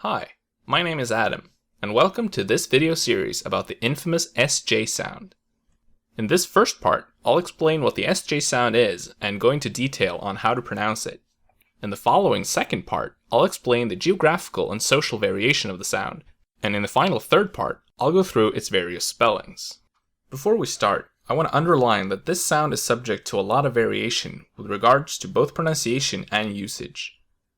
Hi, my name is Adam, and welcome to this video series about the infamous SJ sound. In this first part, I'll explain what the SJ sound is and go into detail on how to pronounce it. In the following second part, I'll explain the geographical and social variation of the sound, and in the final third part, I'll go through its various spellings. Before we start, I want to underline that this sound is subject to a lot of variation with regards to both pronunciation and usage.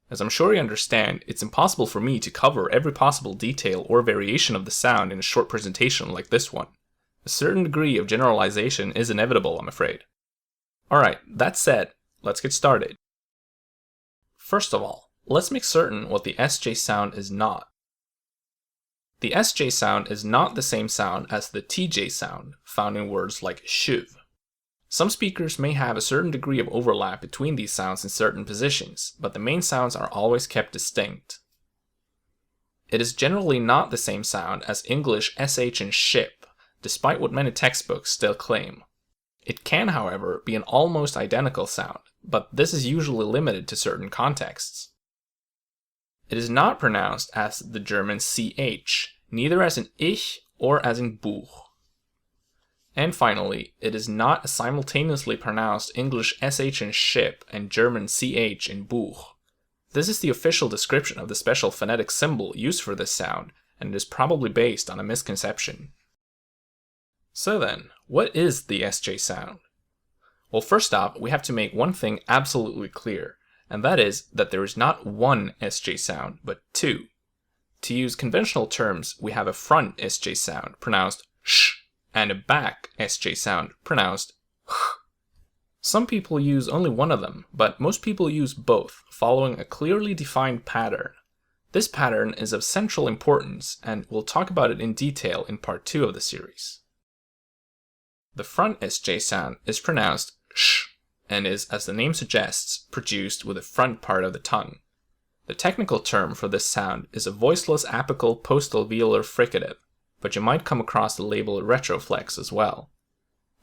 As I'm sure you understand, it's impossible for me to cover every possible detail or variation of the sound in a short presentation like this one. A certain degree of generalization is inevitable, I'm afraid. Alright, that said, let's get started. First of all, let's make certain what the SJ sound is not. The SJ sound is not the same sound as the TJ sound, found in words like shuv. Some speakers may have a certain degree of overlap between these sounds in certain positions, but the main sounds are always kept distinct. It is generally not the same sound as English SH and ship, despite what many textbooks still claim. It can, however, be an almost identical sound, but this is usually limited to certain contexts. It is not pronounced as the German CH, neither as in ich or as in Buch. And finally, it is not a simultaneously pronounced English SH in ship and German CH in Buch. This is the official description of the special phonetic symbol used for this sound, and it is probably based on a misconception. So then, what is the SJ sound? Well, first off, we have to make one thing absolutely clear, and that is that there is not one SJ sound, but two. To use conventional terms, we have a front SJ sound, pronounced sh, and a back SJ sound, pronounced h. Some people use only one of them, but most people use both, following a clearly defined pattern. This pattern is of central importance, and we'll talk about it in detail in part 2 of the series. The front SJ sound is pronounced sh, and is, as the name suggests, produced with the front part of the tongue. The technical term for this sound is a voiceless apical postalveolar fricative, but you might come across the label retroflex as well.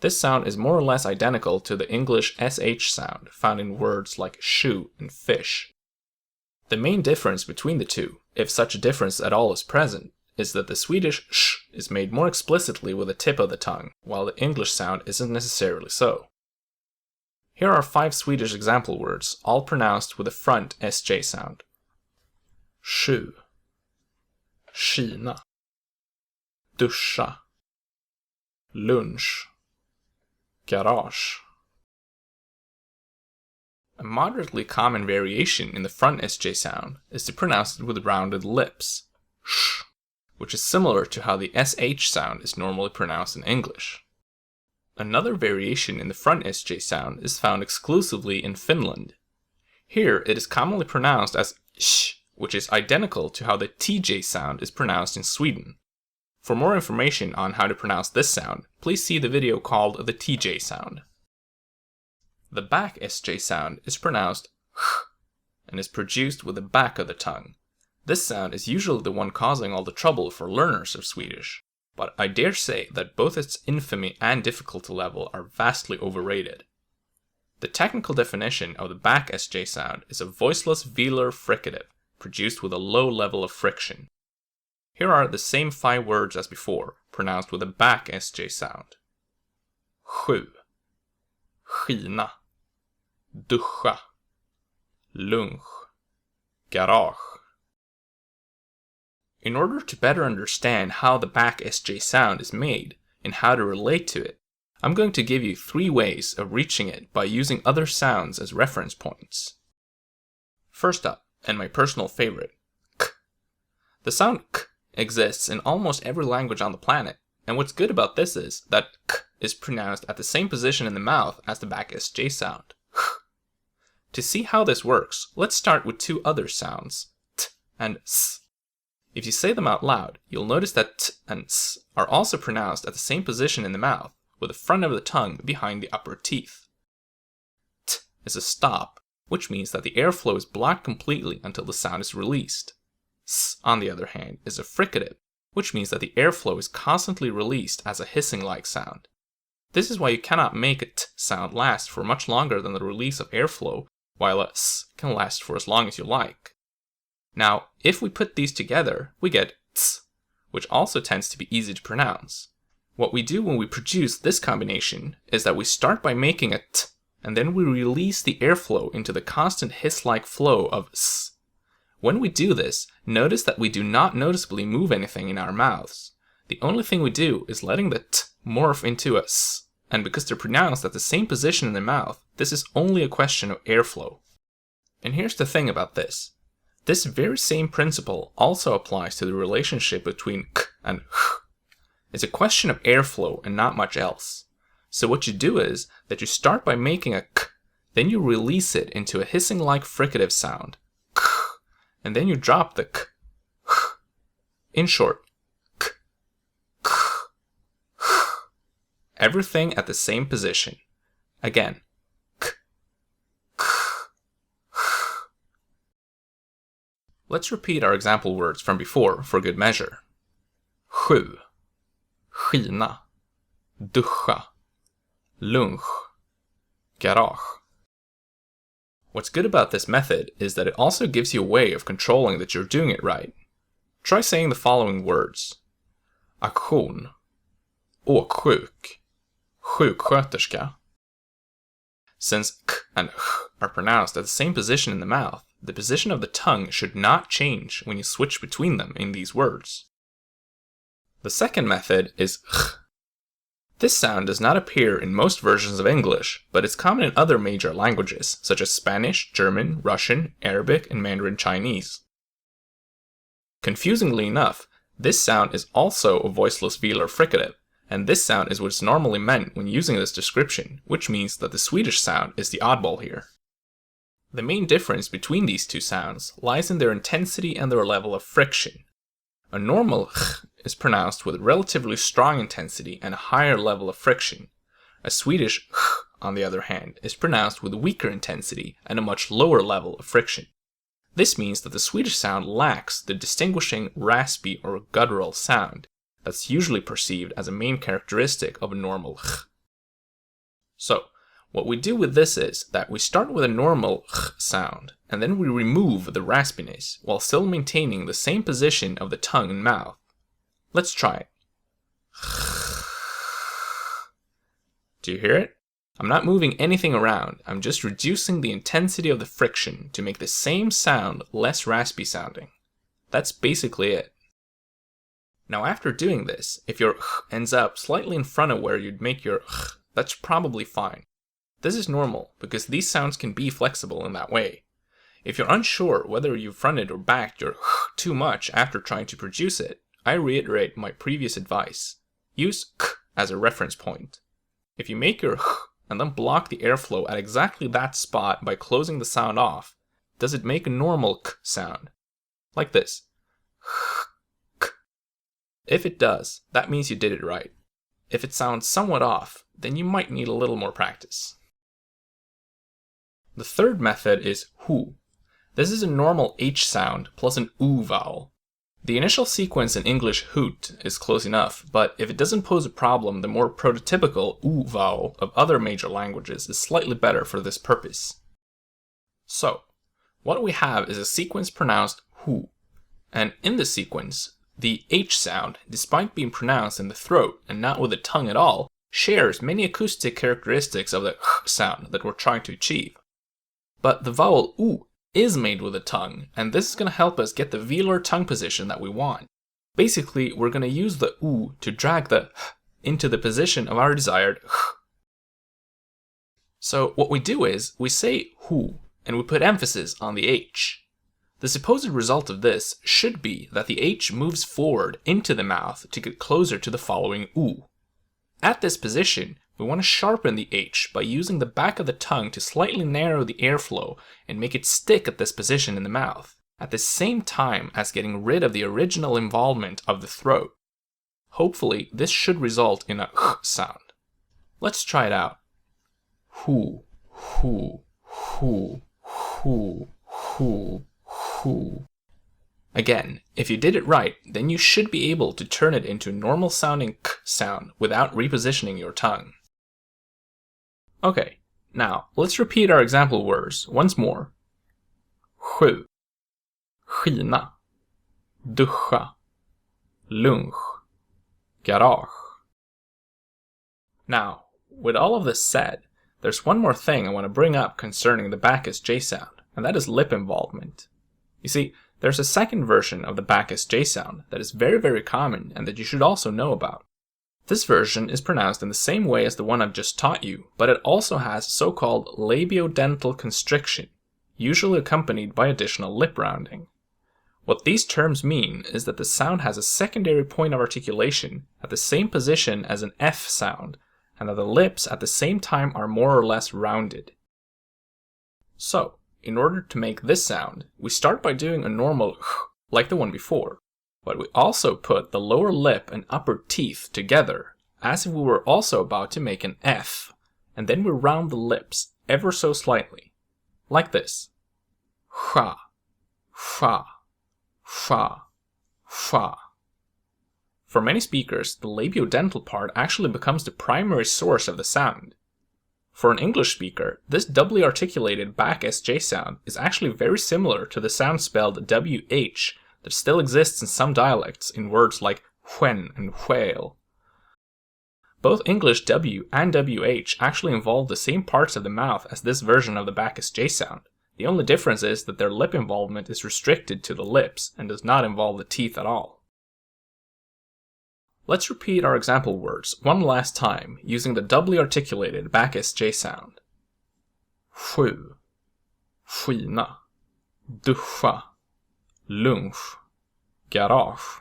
This sound is more or less identical to the English SH sound found in words like shoe and fish. The main difference between the two, if such a difference at all is present, is that the Swedish sh is made more explicitly with the tip of the tongue, while the English sound isn't necessarily so. Here are 5 Swedish example words, all pronounced with the front SJ sound. Shoe, skina, duscha, lunch, garage. A moderately common variation in the front SJ sound is to pronounce it with rounded lips, sh, which is similar to how the SH sound is normally pronounced in English. Another variation in the front SJ sound is found exclusively in Finland. Here it is commonly pronounced as sh, which is identical to how the TJ sound is pronounced in Sweden. For more information on how to pronounce this sound, please see the video called the TJ sound. The back SJ sound is pronounced h and is produced with the back of the tongue. This sound is usually the one causing all the trouble for learners of Swedish, but I dare say that both its infamy and difficulty level are vastly overrated. The technical definition of the back SJ sound is a voiceless velar fricative, produced with a low level of friction. Here are the same 5 words as before, pronounced with a back SJ sound. Sju, skina, duscha, lunch, garage. In order to better understand how the back SJ sound is made and how to relate to it, I'm going to give you 3 ways of reaching it by using other sounds as reference points. First up, and my personal favorite, k. The sound k exists in almost every language on the planet, and what's good about this is that k is pronounced at the same position in the mouth as the back SJ sound, h. To see how this works, let's start with 2 other sounds, t and s. If you say them out loud, you'll notice that t and s are also pronounced at the same position in the mouth, with the front of the tongue behind the upper teeth. T is a stop, which means that the airflow is blocked completely until the sound is released. S, on the other hand, is a fricative, which means that the airflow is constantly released as a hissing-like sound. This is why you cannot make a t sound last for much longer than the release of airflow, while a s can last for as long as you like. Now, if we put these together, we get ts, which also tends to be easy to pronounce. What we do when we produce this combination is that we start by making a t, and then we release the airflow into the constant hiss-like flow of s. When we do this, notice that we do not noticeably move anything in our mouths. The only thing we do is letting the t morph into a s, and because they're pronounced at the same position in the mouth, this is only a question of airflow. And here's the thing about this. This very same principle also applies to the relationship between k and h. It's a question of airflow and not much else. So what you do is that you start by making a k, then you release it into a hissing-like fricative sound, k, and then you drop the k, h. In short, k, k, h. Everything at the same position. Again, k, k, h. Let's repeat our example words from before for good measure. 7. Skina. Duscha. Lunch. Garage. What's good about this method is that it also gives you a way of controlling that you're doing it right. Try saying the following words. Aktion. Åksjuk. Sjuksköterska. Since k and h are pronounced at the same position in the mouth, the position of the tongue should not change when you switch between them in these words. The second method is ch. This sound does not appear in most versions of English, but it's common in other major languages, such as Spanish, German, Russian, Arabic, and Mandarin Chinese. Confusingly enough, this sound is also a voiceless velar fricative, and this sound is what's normally meant when using this description, which means that the Swedish sound is the oddball here. The main difference between these two sounds lies in their intensity and their level of friction. A normal ch is pronounced with relatively strong intensity and a higher level of friction. A Swedish ch, on the other hand, is pronounced with weaker intensity and a much lower level of friction. This means that the Swedish sound lacks the distinguishing raspy or guttural sound that's usually perceived as a main characteristic of a normal ch. So, what we do with this is that we start with a normal ch sound, and then we remove the raspiness, while still maintaining the same position of the tongue and mouth. Let's try it. Do you hear it? I'm not moving anything around, I'm just reducing the intensity of the friction to make the same sound less raspy sounding. That's basically it. Now after doing this, if your ch ends up slightly in front of where you'd make your ch, that's probably fine. This is normal, because these sounds can be flexible in that way. If you're unsure whether you've fronted or backed your ch too much after trying to produce it, I reiterate my previous advice. Use k as a reference point. If you make your ch and then block the airflow at exactly that spot by closing the sound off, does it make a normal k sound? Like this. K. If it does, that means you did it right. If it sounds somewhat off, then you might need a little more practice. The third method is hu. This is a normal H sound plus an U vowel. The initial sequence in English hoot is close enough, but if it doesn't pose a problem, the more prototypical U vowel of other major languages is slightly better for this purpose. So, what we have is a sequence pronounced hu, and in this sequence, the H sound, despite being pronounced in the throat and not with the tongue at all, shares many acoustic characteristics of the h sound that we're trying to achieve. But the vowel U is made with the tongue, and this is going to help us get the velar tongue position that we want. Basically, we're going to use the U to drag the h into the position of our desired h. So what we do is, we say hu, and we put emphasis on the H. The supposed result of this should be that the H moves forward into the mouth to get closer to the following U. At this position, we want to sharpen the H by using the back of the tongue to slightly narrow the airflow and make it stick at this position in the mouth, at the same time as getting rid of the original involvement of the throat. Hopefully, this should result in a h sound. Let's try it out. Hu, hu, hu, hu, hu, hu. Again, if you did it right, then you should be able to turn it into a normal sounding k sound without repositioning your tongue. Okay, now let's repeat our example words once more. 7. skina, duscha, lunch, garage. Now, with all of this said, there's one more thing I want to bring up concerning the back SJ sound, and that is lip involvement. You see, there's a second version of the back SJ sound that is very common and that you should also know about. This version is pronounced in the same way as the one I've just taught you, but it also has so-called labiodental constriction, usually accompanied by additional lip rounding. What these terms mean is that the sound has a secondary point of articulation at the same position as an F sound, and that the lips at the same time are more or less rounded. So, in order to make this sound, we start by doing a normal like the one before, but we also put the lower lip and upper teeth together, as if we were also about to make an F, and then we round the lips ever so slightly, like this. Sha, sha, sha, sha. For many speakers, the labiodental part actually becomes the primary source of the sound. For an English speaker, this doubly articulated back SJ sound is actually very similar to the sound spelled WH that still exists in some dialects in words like when and whale. Both English W and WH actually involve the same parts of the mouth as this version of the back SJ sound. The only difference is that their lip involvement is restricted to the lips and does not involve the teeth at all. Let's repeat our example words one last time using the doubly articulated back SJ sound. Sju, skina, duscha, lunch, garage.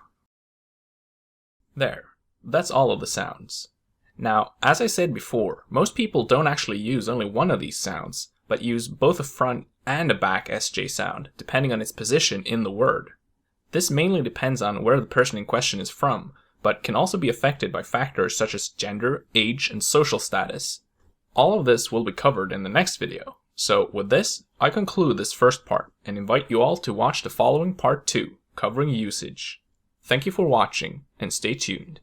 There, that's all of the sounds. Now, as I said before, most people don't actually use only one of these sounds, but use both a front and a back SJ sound, depending on its position in the word. This mainly depends on where the person in question is from, but can also be affected by factors such as gender, age, and social status. All of this will be covered in the next video. So with this, I conclude this first part and invite you all to watch the following part 2, covering usage. Thank you for watching, and stay tuned.